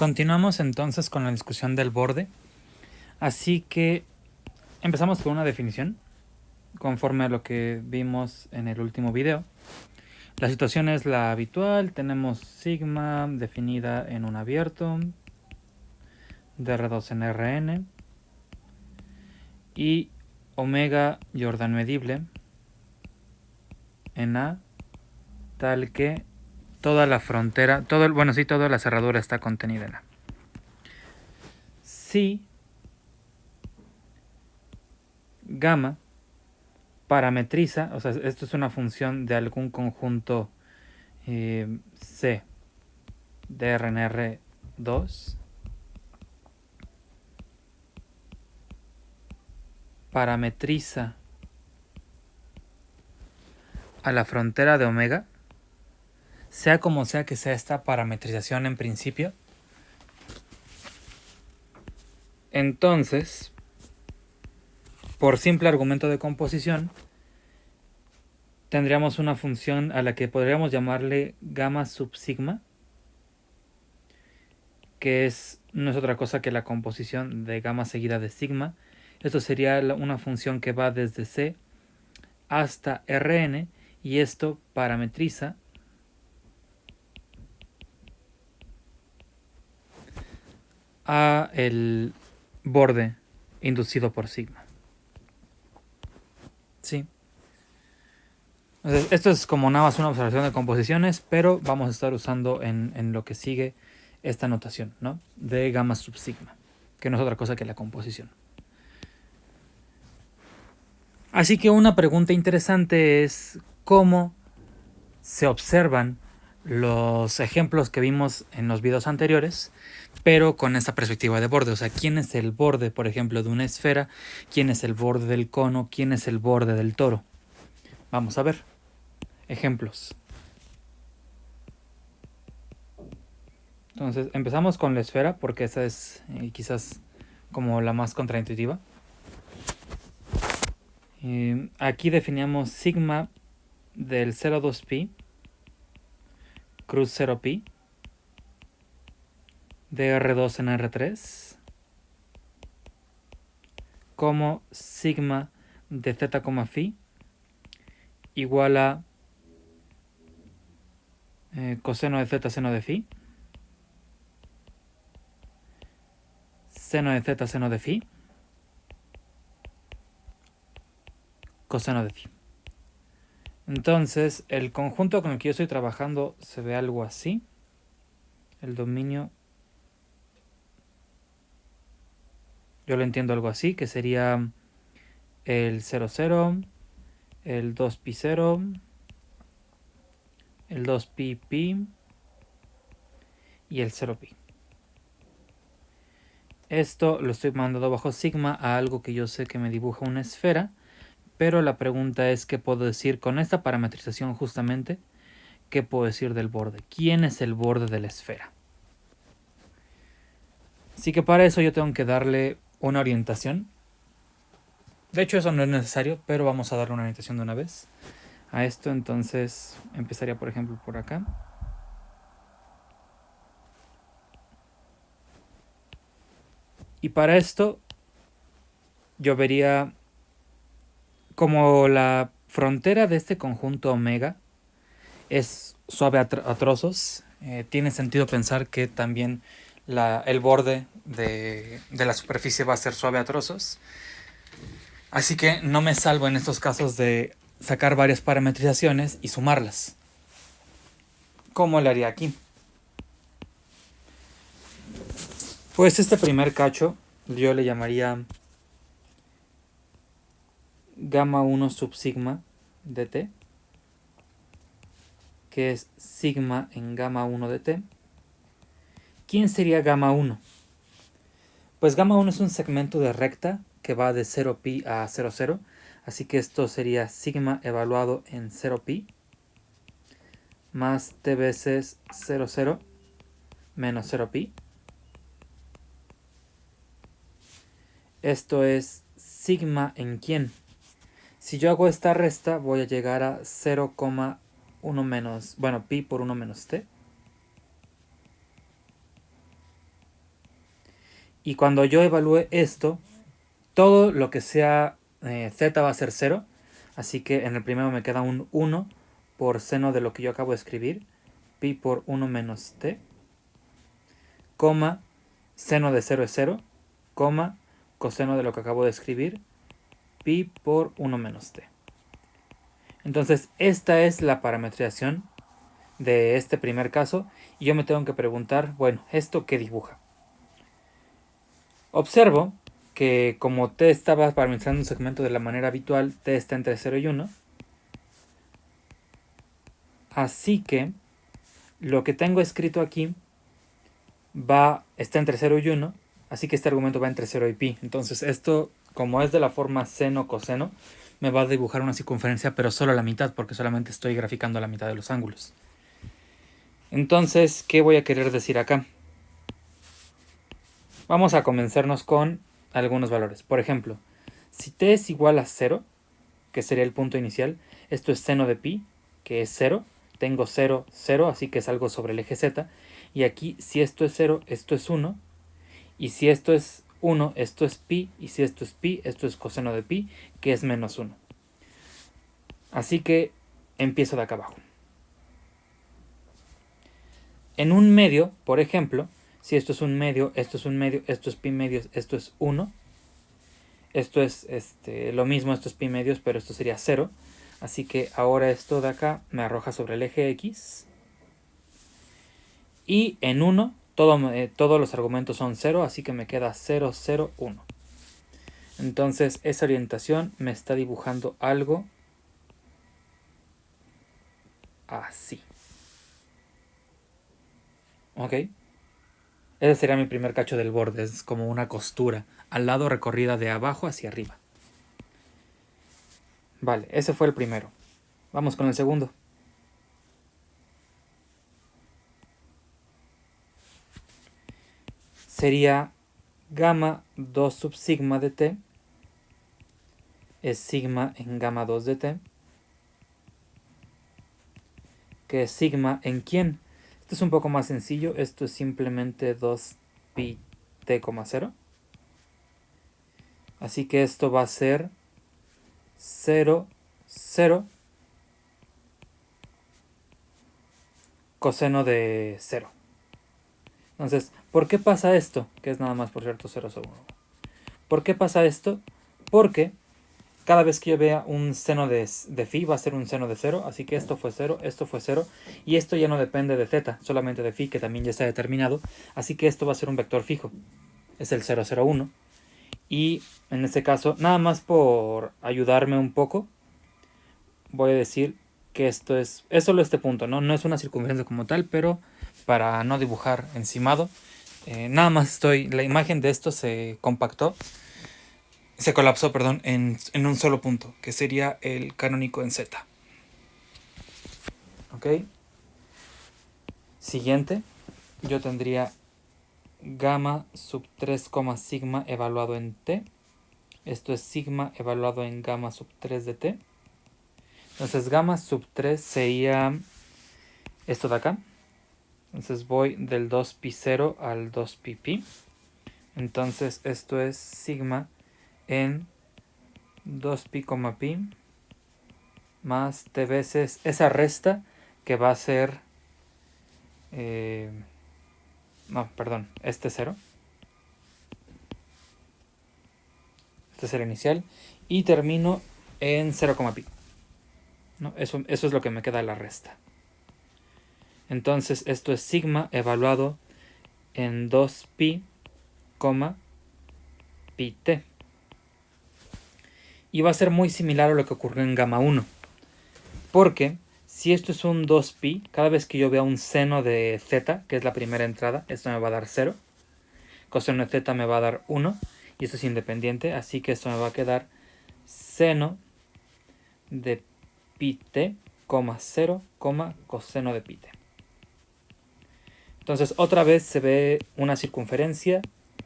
Continuamos entonces con la discusión del borde. Así que empezamos con una definición, conforme a lo que vimos en el último video. La situación es la habitual, tenemos sigma definida en un abierto, dr2 en Rn, y omega Jordan medible en A, tal que toda la frontera, toda la cerradura está contenida en A. Si gamma parametriza, o sea, esto es una función de algún conjunto C de RNR2, parametriza a la frontera de omega, sea como sea que sea esta parametrización en principio, entonces, por simple argumento de composición, tendríamos una función a la que podríamos llamarle gamma sub sigma, que no es otra cosa que la composición de gamma seguida de sigma. Esto sería una función que va desde C hasta Rn, y esto parametriza a el borde inducido por sigma. ¿Sí? Entonces, esto es como nada más una observación de composiciones, pero vamos a estar usando en lo que sigue esta notación, ¿no? De gamma sub sigma, que no es otra cosa que la composición. Así que una pregunta interesante es cómo se observan los ejemplos que vimos en los videos anteriores, pero con esta perspectiva de borde. O sea, ¿quién es el borde, por ejemplo, de una esfera? ¿Quién es el borde del cono? ¿Quién es el borde del toro? Vamos a ver. Ejemplos. Entonces, empezamos con la esfera, porque esa es quizás como la más contraintuitiva. Aquí definimos sigma del 0,2pi, cruz 0pi, de R2 en R3, como sigma de z, phi igual a coseno de z, seno de phi, seno de z, seno de phi, coseno de phi. Entonces, el conjunto con el que yo estoy trabajando se ve algo así. El dominio, yo lo entiendo algo así, que sería el 0, 0, el 2pi 0, el 2pi pi y el 0pi. Esto lo estoy mandando bajo sigma a algo que yo sé que me dibuja una esfera, pero la pregunta es ¿qué puedo decir con esta parametrización justamente? ¿Qué puedo decir del borde? ¿Quién es el borde de la esfera? Así que para eso yo tengo que darle una orientación. De hecho eso no es necesario, pero vamos a darle una orientación de una vez a esto. Entonces empezaría por ejemplo por acá. Y para esto yo vería como la frontera de este conjunto omega es suave a trozos. Tiene sentido pensar que también el borde de la superficie va a ser suave a trozos. Así que no me salvo en estos casos de sacar varias parametrizaciones y sumarlas. ¿Cómo lo haría aquí? Pues este primer cacho yo le llamaría gamma 1 sub sigma de t, que es sigma en gamma 1 de t. ¿Quién sería gamma 1? Pues gamma 1 es un segmento de recta que va de 0pi a 0, 0. Así que esto sería sigma evaluado en 0pi más t veces 0, 0 menos 0pi. Esto es sigma en quién. Si yo hago esta resta voy a llegar a 0,1 menos, bueno, pi por 1 menos t. Y cuando yo evalúe esto, todo lo que sea z va a ser 0. Así que en el primero me queda un 1 por seno de lo que yo acabo de escribir. Pi por 1 menos t. Coma, seno de 0 es 0. Coma, coseno de lo que acabo de escribir. Pi por 1 menos t. Entonces esta es la parametrización de este primer caso. Y yo me tengo que preguntar, bueno, ¿esto qué dibuja? Observo que como t estaba parametrizando un segmento de la manera habitual, t está entre 0 y 1. Así que lo que tengo escrito aquí está entre 0 y 1. Así que este argumento va entre 0 y pi. Entonces esto, como es de la forma seno-coseno, me va a dibujar una circunferencia, pero solo la mitad, porque solamente estoy graficando la mitad de los ángulos. Entonces, ¿qué voy a querer decir acá? Vamos a comenzarnos con algunos valores. Por ejemplo, si t es igual a 0, que sería el punto inicial, esto es seno de pi, que es 0. Tengo 0, 0, así que es algo sobre el eje z. Y aquí, si esto es 0, esto es 1. Y si esto es 1, esto es pi. Y si esto es pi, esto es coseno de pi, que es menos 1. Así que empiezo de acá abajo. En un medio, por ejemplo, si esto es un medio, esto es un medio, esto es pi medios, esto es 1. Esto es lo mismo, esto es pi medios, pero esto sería 0. Así que ahora esto de acá me arroja sobre el eje X. Y en 1, todos los argumentos son 0, así que me queda 0, 0, 1. Entonces esa orientación me está dibujando algo así. ¿Ok? Ese sería mi primer cacho del borde, es como una costura, al lado recorrida de abajo hacia arriba. Vale, ese fue el primero. Vamos con el segundo. Sería gamma 2 sub sigma de t es sigma en gamma 2 de t, que es sigma en quién. Esto es un poco más sencillo, esto es simplemente 2 pi t, 0. Así que esto va a ser 0, 0 coseno de 0. Entonces, ¿por qué pasa esto? Que es nada más, por cierto, 0 sobre 1. ¿Por qué pasa esto? Porque cada vez que yo vea un seno de phi va a ser un seno de 0, así que esto fue 0, esto fue 0, y esto ya no depende de θ, solamente de phi, que también ya está determinado, así que esto va a ser un vector fijo, es el 0, 0, 1, y en este caso, nada más por ayudarme un poco, voy a decir que esto es solo este punto, no es una circunferencia como tal, pero para no dibujar encimado, nada más la imagen de esto se compactó, se colapsó, perdón, en un solo punto, que sería el canónico en Z. ¿Ok? Siguiente, yo tendría gamma sub 3, sigma evaluado en t. Esto es sigma evaluado en gamma sub 3 de t. Entonces gamma sub 3 sería esto de acá. Entonces voy del 2pi0 al 2pi. Entonces esto es sigma en 2pi, pi más t veces esa resta que va a ser no, perdón, este 0. Este es el inicial y termino en 0, pi, ¿no? Eso es lo que me queda de la resta. Entonces esto es sigma evaluado en 2pi, pi t. Y va a ser muy similar a lo que ocurrió en gamma 1. Porque si esto es un 2pi, cada vez que yo vea un seno de z, que es la primera entrada, esto me va a dar 0. Coseno de z me va a dar 1. Y esto es independiente, así que esto me va a quedar seno de pi t, 0, coseno de pi t. Entonces otra vez se ve una circunferencia.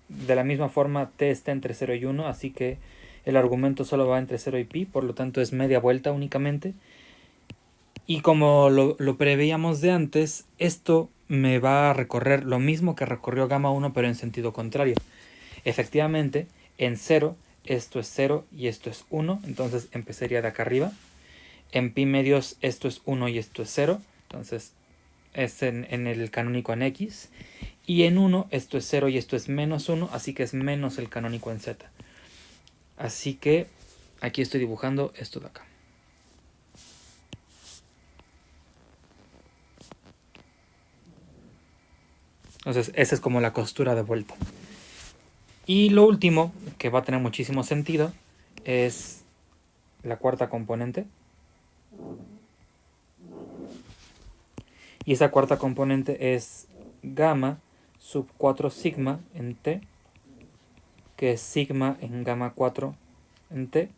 De la misma forma t está entre 0 y 1, así que el argumento solo va entre 0 y pi, por lo tanto es media vuelta únicamente. Y como lo preveíamos de antes, esto me va a recorrer lo mismo que recorrió gamma 1, pero en sentido contrario. efectivamente, en 0, esto es 0 y esto es 1, entonces empezaría de acá arriba. En pi medios esto es 1 y esto es 0, entonces es en el canónico en X. Y en 1 esto es 0 y esto es menos 1, así que es menos el canónico en Z. Así que aquí estoy dibujando esto de acá. Entonces esa es como la costura de vuelta. Y lo último, que va a tener muchísimo sentido, es la cuarta componente. Y esa cuarta componente es gamma sub 4 sigma en T, que es sigma en gamma 4 en T.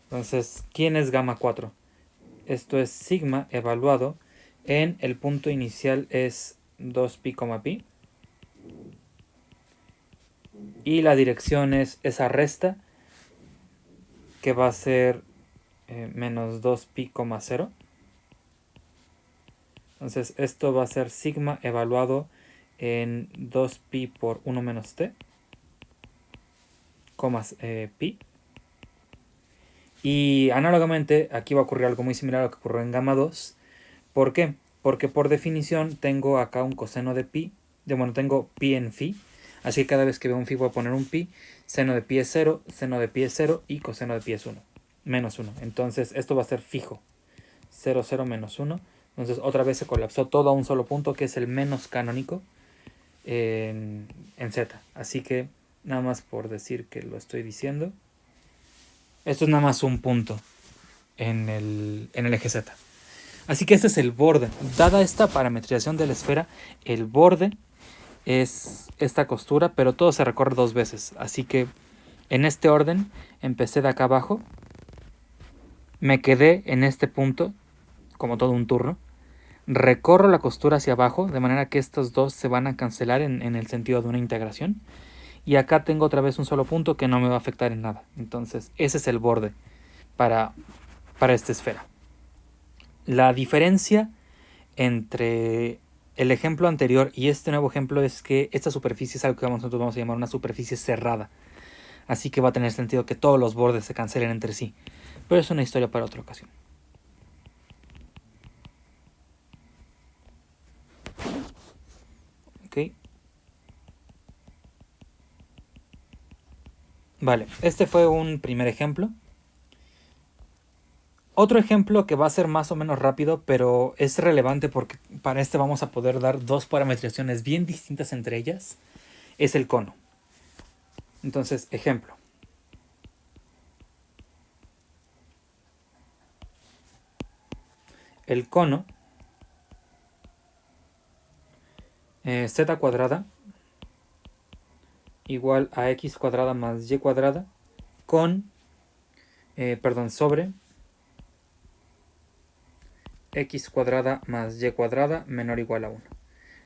Entonces, ¿quién es gamma 4? Esto es sigma evaluado en el punto inicial es 2pi, pi. Y la dirección es esa resta, que va a ser menos 2pi, 0. Entonces esto va a ser sigma evaluado en 2pi por 1 menos t, pi. Y análogamente aquí va a ocurrir algo muy similar a lo que ocurrió en gamma 2. ¿Por qué? Porque por definición tengo acá un coseno de pi, bueno, tengo pi en phi. Así que cada vez que veo un phi voy a poner un pi, seno de pi es 0, seno de pi es 0 y coseno de pi es 1, menos 1. Entonces esto va a ser fijo, 0, 0, menos 1. Entonces otra vez se colapsó todo a un solo punto, que es el menos canónico en Z. Así que nada más por decir que lo estoy diciendo, esto es nada más un punto en el eje Z. Así que este es el borde. Dada esta parametrización de la esfera, el borde es esta costura, pero todo se recorre 2 veces. Así que en este orden empecé de acá abajo, me quedé en este punto, como todo un turno, recorro la costura hacia abajo, de manera que estos dos se van a cancelar en el sentido de una integración. Y acá tengo otra vez un solo punto que no me va a afectar en nada. Entonces ese es el borde para esta esfera. La diferencia entre el ejemplo anterior y este nuevo ejemplo es que esta superficie es algo que nosotros vamos a llamar una superficie cerrada. Así que va a tener sentido que todos los bordes se cancelen entre sí. Pero es una historia para otra ocasión. Ok. Vale, este fue un primer ejemplo. Otro ejemplo que va a ser más o menos rápido, pero es relevante porque para este vamos a poder dar dos parametrizaciones bien distintas entre ellas, es el cono. Entonces, ejemplo. El cono z cuadrada igual a x cuadrada más y cuadrada con, sobre x cuadrada más y cuadrada menor o igual a 1.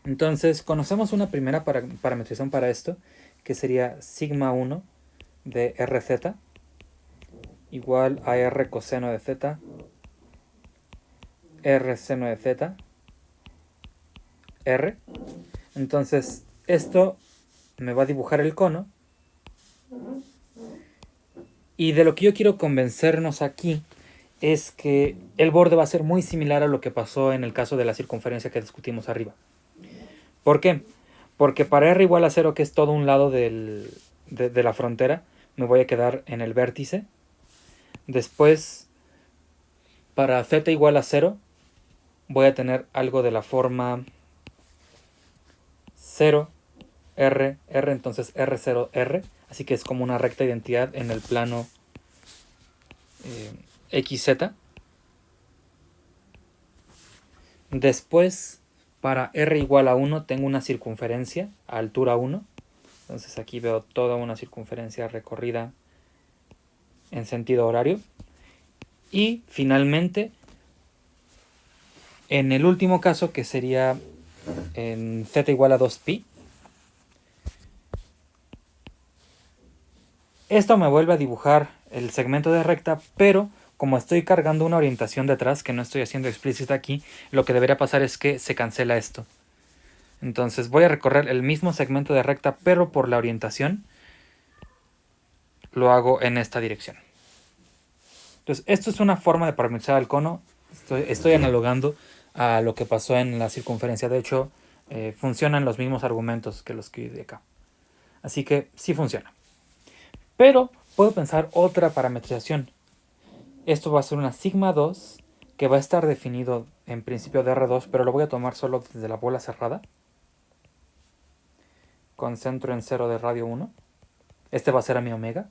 Entonces conocemos una primera parametrización para esto, que sería sigma 1 de rz igual a r coseno de z, r seno de z, r. Entonces esto me va a dibujar el cono. Y de lo que yo quiero convencernos aquí es que el borde va a ser muy similar a lo que pasó en el caso de la circunferencia que discutimos arriba. ¿Por qué? Porque para r igual a 0, que es todo un lado de la frontera, me voy a quedar en el vértice. Después, para z igual a 0, voy a tener algo de la forma 0, r, r, entonces r0, r. Así que es como una recta identidad en el plano xz. Después, para r igual a 1, tengo una circunferencia a altura 1. Entonces aquí veo toda una circunferencia recorrida en sentido horario. Y finalmente, en el último caso, que sería en z igual a 2pi, esto me vuelve a dibujar el segmento de recta, pero como estoy cargando una orientación detrás que no estoy haciendo explícita aquí, lo que debería pasar es que se cancela esto. Entonces voy a recorrer el mismo segmento de recta, pero por la orientación lo hago en esta dirección. Entonces, esto es una forma de parametrizar el cono. Estoy analogando a lo que pasó en la circunferencia. De hecho, funcionan los mismos argumentos que los que de acá. Así que sí funciona. Pero puedo pensar otra parametrización. Esto va a ser una sigma 2 que va a estar definido en principio de R2, pero lo voy a tomar solo desde la bola cerrada. Con centro en 0 de radio 1. Este va a ser a mi omega.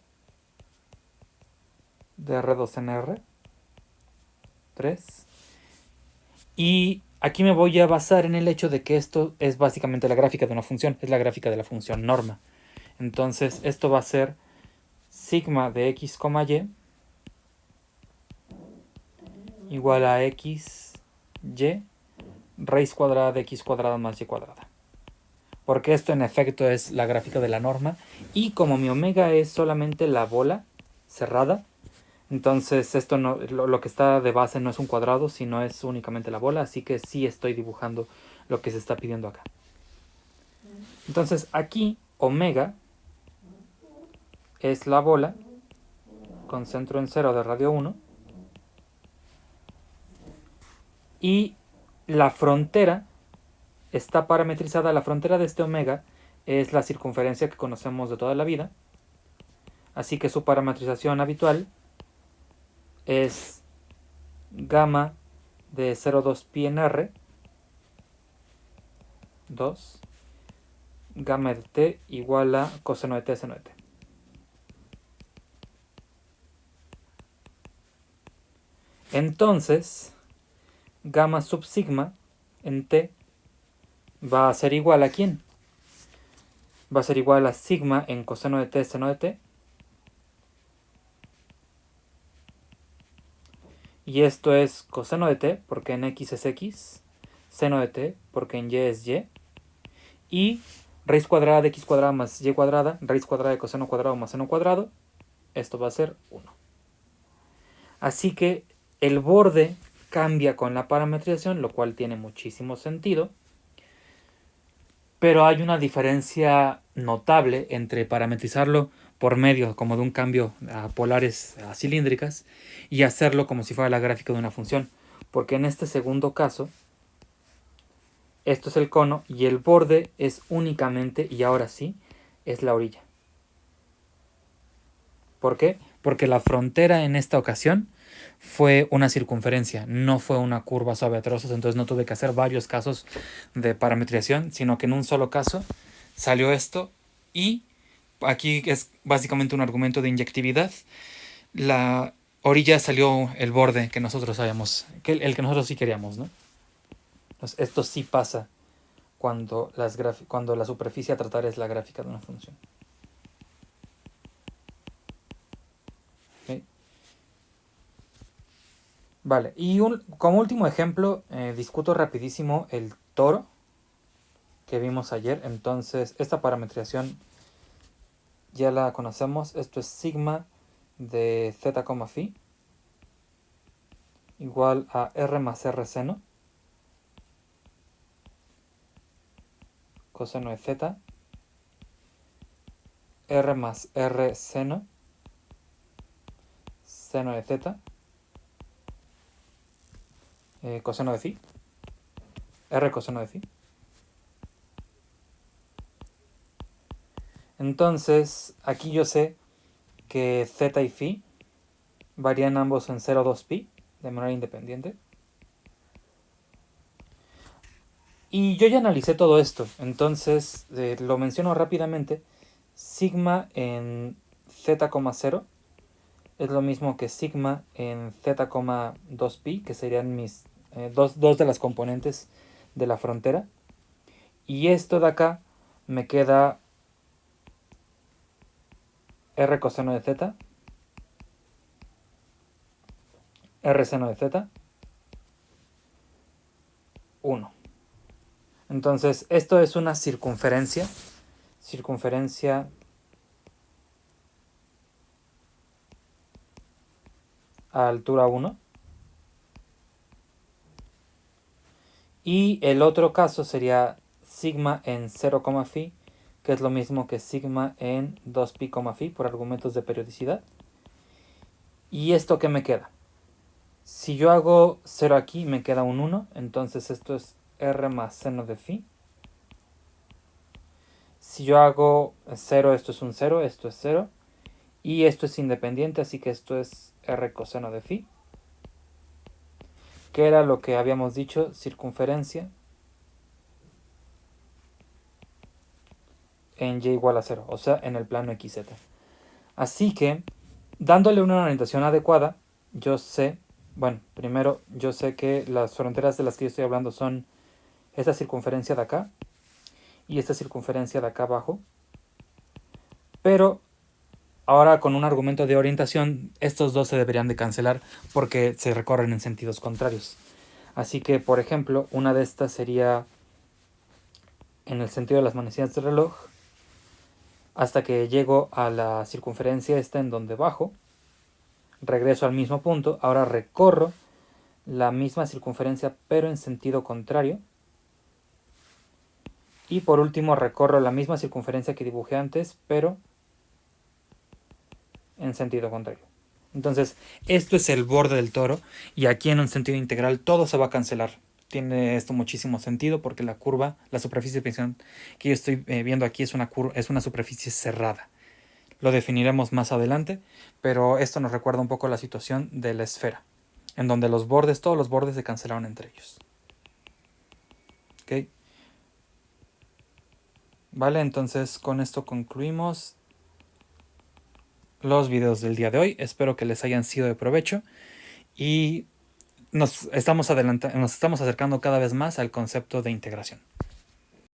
De R2 en R. 3. Y aquí me voy a basar en el hecho de que esto es básicamente la gráfica de una función. Es la gráfica de la función norma. Entonces esto va a ser sigma de x, y igual a x, y raíz cuadrada de x cuadrada más y cuadrada. Porque esto en efecto es la gráfica de la norma. Y como mi omega es solamente la bola cerrada, entonces esto no, lo que está de base no es un cuadrado, sino es únicamente la bola. Así que sí estoy dibujando lo que se está pidiendo acá. Entonces aquí omega es la bola con centro en 0 de radio 1. Y la frontera está parametrizada. La frontera de este omega es la circunferencia que conocemos de toda la vida. Así que su parametrización habitual es gamma de 0,2 pi en R, 2, gamma de t igual a coseno de t seno de t. Entonces, gamma sub sigma en t va a ser igual a ¿quién? Va a ser igual a sigma en coseno de t seno de t. Y esto es coseno de t, porque en x es x, seno de t, porque en y es y, y raíz cuadrada de x cuadrada más y cuadrada, raíz cuadrada de coseno cuadrado más seno cuadrado, esto va a ser 1. Así que el borde cambia con la parametrización, lo cual tiene muchísimo sentido, pero hay una diferencia notable entre parametrizarlo por medio como de un cambio a polares a cilíndricas y hacerlo como si fuera la gráfica de una función, porque en este segundo caso esto es el cono y el borde es únicamente, y ahora sí, es la orilla. ¿Por qué? Porque la frontera en esta ocasión fue una circunferencia, no fue una curva suave a trozos, entonces no tuve que hacer varios casos de parametrización, sino que en un solo caso salió esto y aquí es básicamente un argumento de inyectividad. La orilla salió el borde que nosotros sabíamos, el que nosotros sí queríamos, ¿no? Entonces, esto sí pasa cuando la superficie a tratar es la gráfica de una función. ¿Okay? Vale, y como último ejemplo, discuto rapidísimo el toro que vimos ayer. Entonces, esta parametrización ya la conocemos. Esto es sigma de z, phi igual a r más r seno coseno de z, r más r seno seno de z, coseno de phi, r coseno de phi. Entonces, aquí yo sé que z y phi varían ambos en 0,2 pi de manera independiente. Y yo ya analicé todo esto, entonces lo menciono rápidamente. Sigma en z, 0 es lo mismo que sigma en z, 2 pi, que serían mis dos de las componentes de la frontera. Y esto de acá me queda r coseno de z, r seno de z, 1. Entonces, esto es una circunferencia a altura 1. Y el otro caso sería sigma en 0, phi, que es lo mismo que sigma en 2pi, phi por argumentos de periodicidad. ¿Y esto qué me queda? Si yo hago 0 aquí, me queda un 1, entonces esto es r más seno de phi. Si yo hago 0, esto es un 0, esto es 0. Y esto es independiente, así que esto es r coseno de phi. Que era lo que habíamos dicho, circunferencia en y igual a 0, o sea, en el plano xz. Así que, dándole una orientación adecuada, yo sé, bueno, primero yo sé que las fronteras de las que yo estoy hablando son esta circunferencia de acá y esta circunferencia de acá abajo. Pero ahora con un argumento de orientación, estos dos se deberían de cancelar porque se recorren en sentidos contrarios. Así que, por ejemplo, una de estas sería en el sentido de las manecillas del reloj, hasta que llego a la circunferencia esta en donde bajo, regreso al mismo punto, ahora recorro la misma circunferencia pero en sentido contrario, y por último recorro la misma circunferencia que dibujé antes pero en sentido contrario. Entonces, esto es el borde del toro, y aquí en un sentido integral todo se va a cancelar. Tiene esto muchísimo sentido porque la curva, la superficie de tensión que yo estoy viendo aquí es una superficie cerrada. Lo definiremos más adelante, pero esto nos recuerda un poco la situación de la esfera, en donde los bordes, todos los bordes se cancelaron entre ellos. ¿Ok? Vale, entonces con esto concluimos los videos del día de hoy. Espero que les hayan sido de provecho y nos estamos acercando cada vez más al concepto de integración.